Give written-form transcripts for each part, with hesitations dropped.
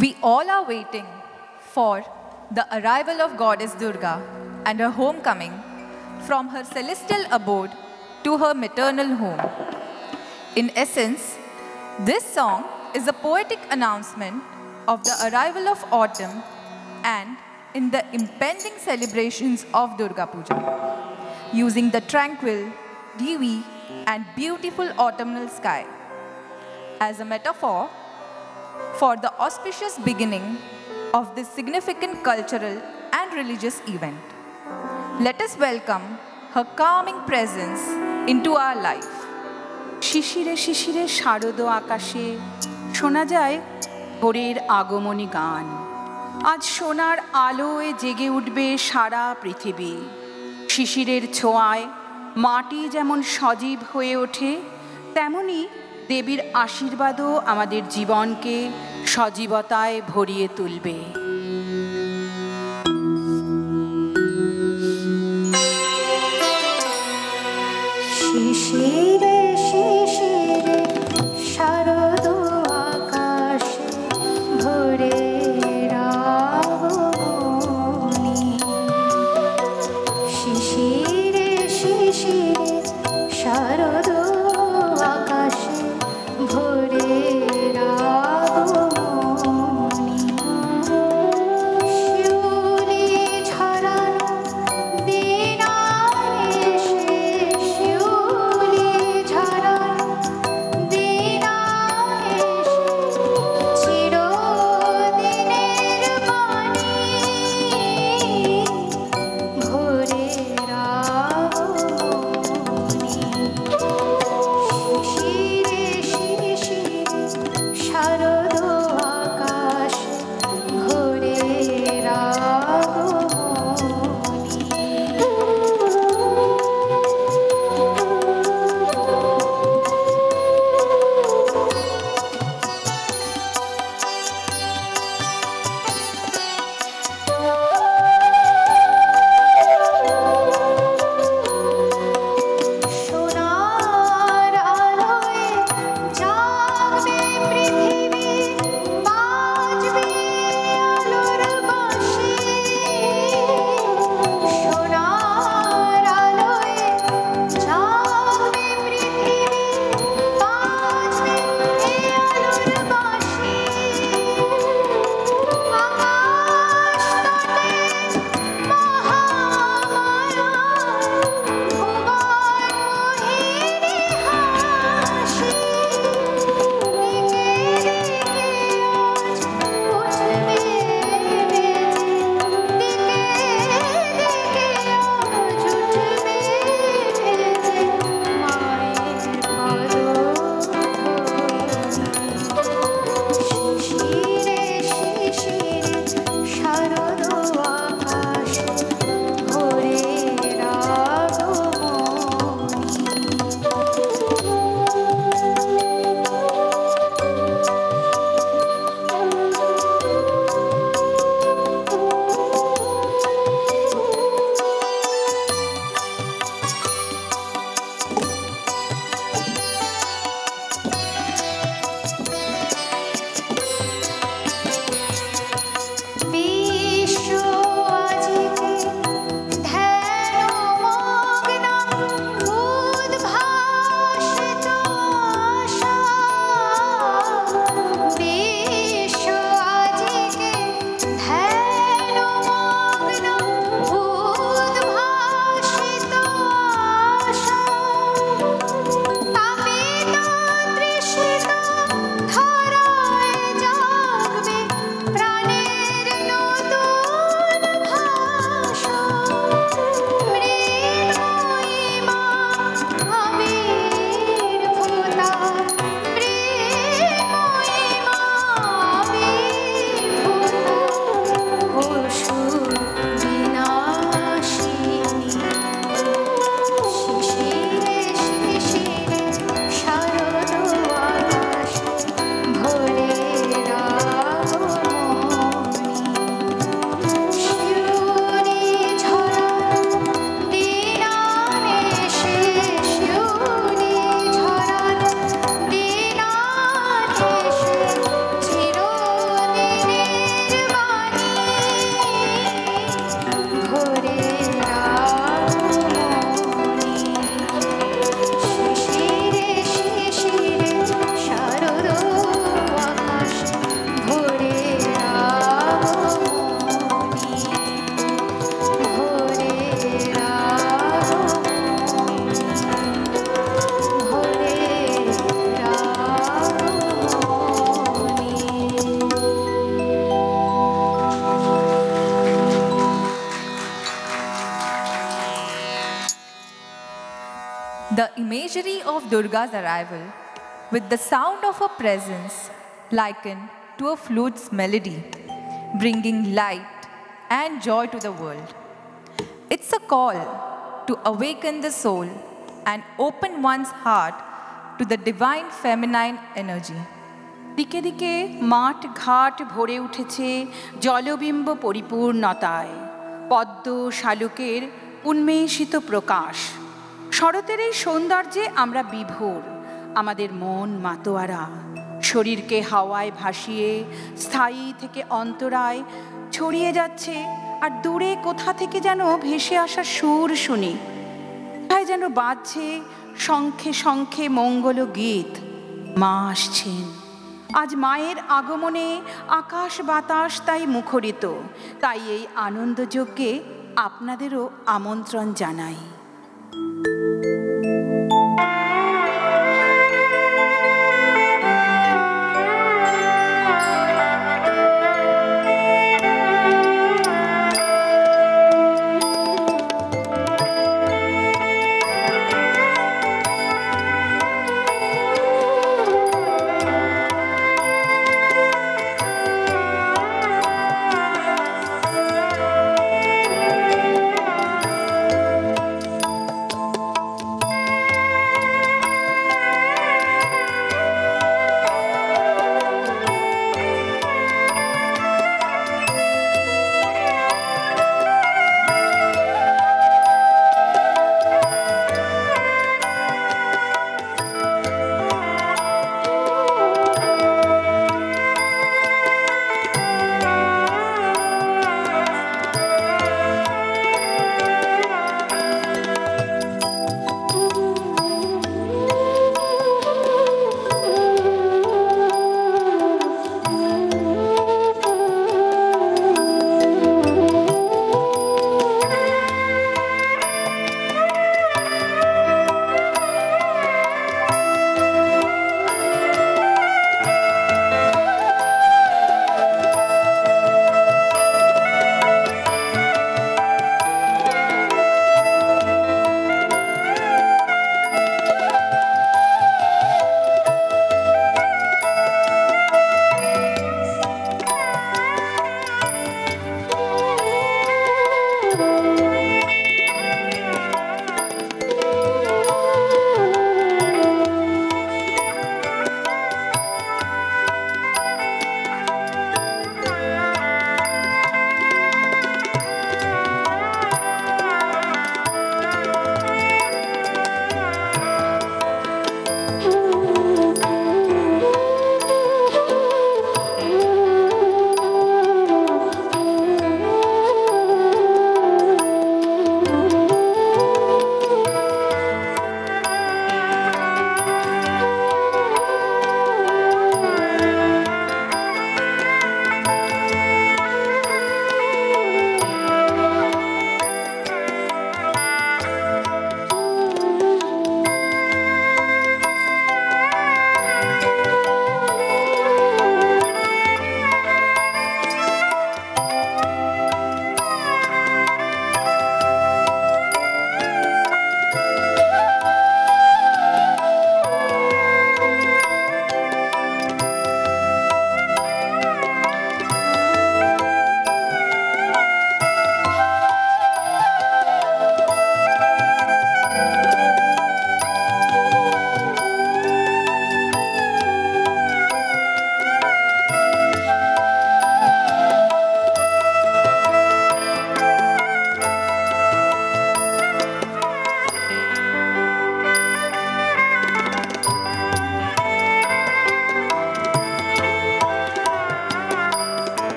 We all are waiting for the arrival of Goddess Durga and her homecoming from her celestial abode to her maternal home. In essence, this song is a poetic announcement of the arrival of autumn and in the impending celebrations of Durga Puja, using the tranquil, dewy, and beautiful autumnal sky as a metaphor for the auspicious beginning of this significant cultural and religious event. Let us welcome her calming presence into our life. শিশিরে শিশিরে শারদ আকাশে শোনা যায় ভোরের আগমনী গান। আজ সোনার আলোয় জেগে উঠবে সারা পৃথিবী। শিশিরের ছোঁয়ায় মাটি যেমন সজীব হয়ে ওঠে, তেমনি দেবীর আশীর্বাদও আমাদের জীবনকে সজীবতায় ভরিয়ে তুলবে। শিশিরে শিশিরে শারদ আকাশে ভোরের আগমনী। শিশিরে শিশিরে শারদ আকাশে ভোরের আগমনী। শিউলি ঝরানো দিন এসে, শিউলি ঝরানো দিন এসে, চিরদিনের বাণী ভোরের আগমনী। শিশিরে শিশিরে the imagery of Durga's arrival with the sound of her presence likened to a flute's melody, bringing light and joy to the world. It's a call to awaken the soul and open one's heart to the divine feminine energy. দিকে দিকে মাঠ ঘাট ভরে উঠেছে জলবিম্ব পরিপূর্ণতায়, পদ্ম শালুকের উন্মেষিত প্রকাশ। শরতের এই সৌন্দর্যে আমরা বিভোর, আমাদের মন মাতোয়ারা। শরীরকে হাওয়ায় ভাসিয়ে স্থায়ী থেকে অন্তরায় ছড়িয়ে যাচ্ছে, আর দূরে কোথা থেকে যেন ভেসে আসা সুর শুনি। তাই যেন বাজছে শঙ্খে শঙ্খে মঙ্গল গীত। মা আসছেন, আজ মায়ের আগমনে আকাশ বাতাস তাই মুখরিত। তাই এই আনন্দযজ্ঞে আপনাদেরও আমন্ত্রণ জানাই।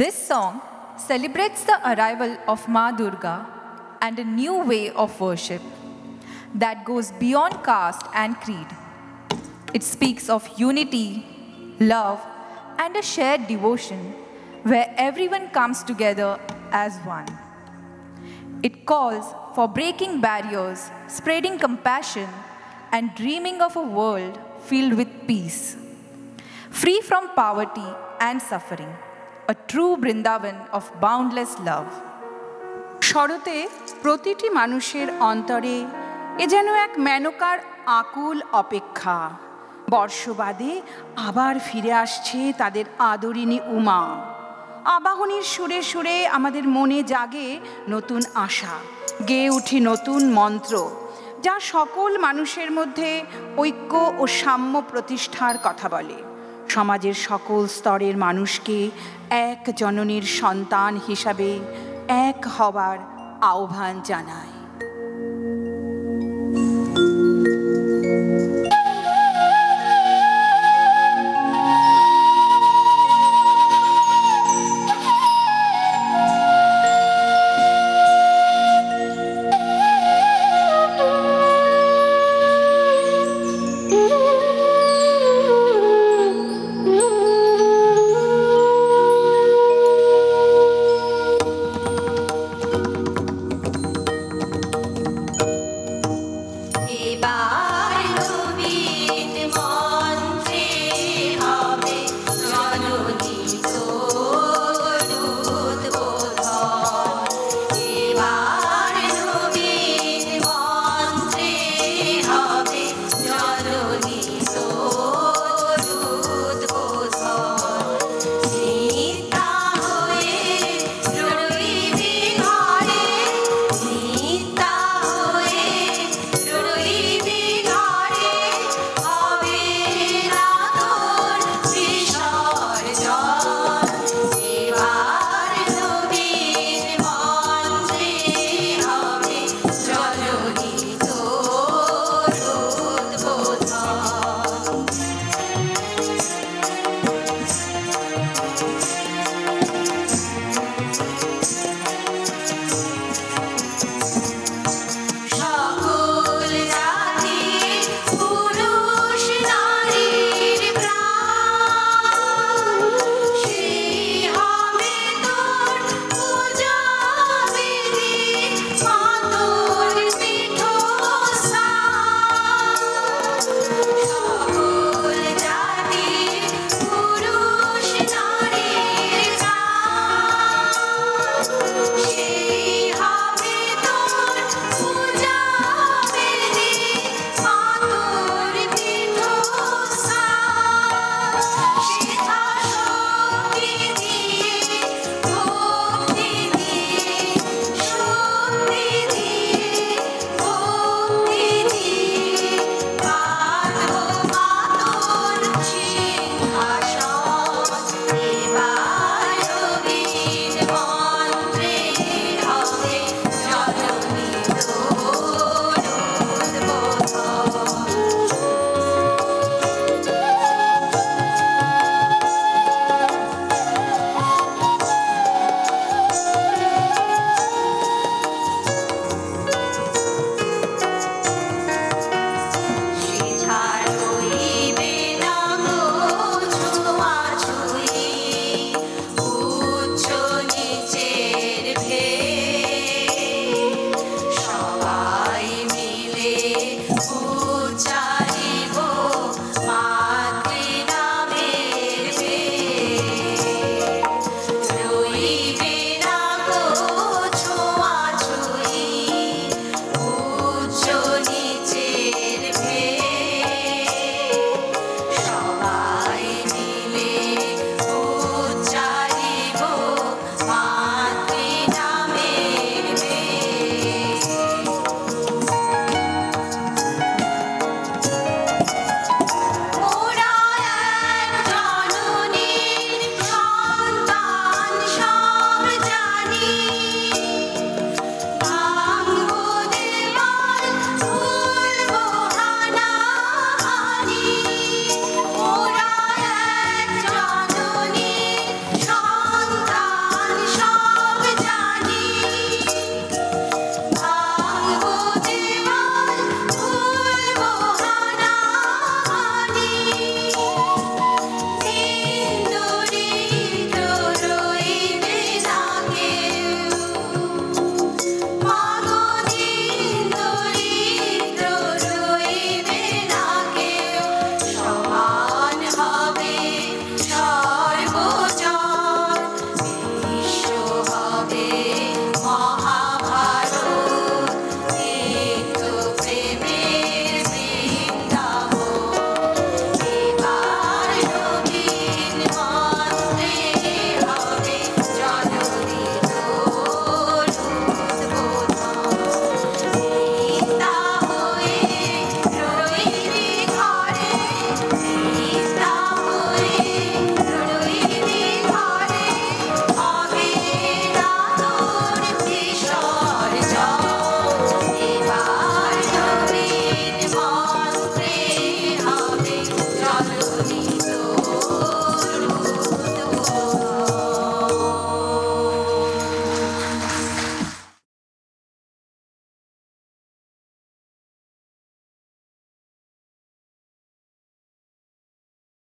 This song celebrates the arrival of Ma Durga and a new way of worship that goes beyond caste and creed. It speaks of unity, love, and a shared devotion where everyone comes together as one. It calls for breaking barriers, spreading compassion, and dreaming of a world filled with peace, free from poverty and suffering, a true Vrindavan of boundless love. শরতে প্রতিটি মানুষের অন্তরে এ যেন এক মেনকার আকুল অপেক্ষা। বর্ষবাদে আবার ফিরে আসছে তাদের আদরিণী উমা। আবাহনীর সুরে সুরে আমাদের মনে জাগে নতুন আশা, গেয়ে উঠি নতুন মন্ত্র, যা সকল মানুষের মধ্যে ঐক্য ও সাম্য প্রতিষ্ঠার কথা বলে। সমাজের সকল স্তরের মানুষকে এক জননীর সন্তান হিসাবে এক হবার আহ্বান জানায়।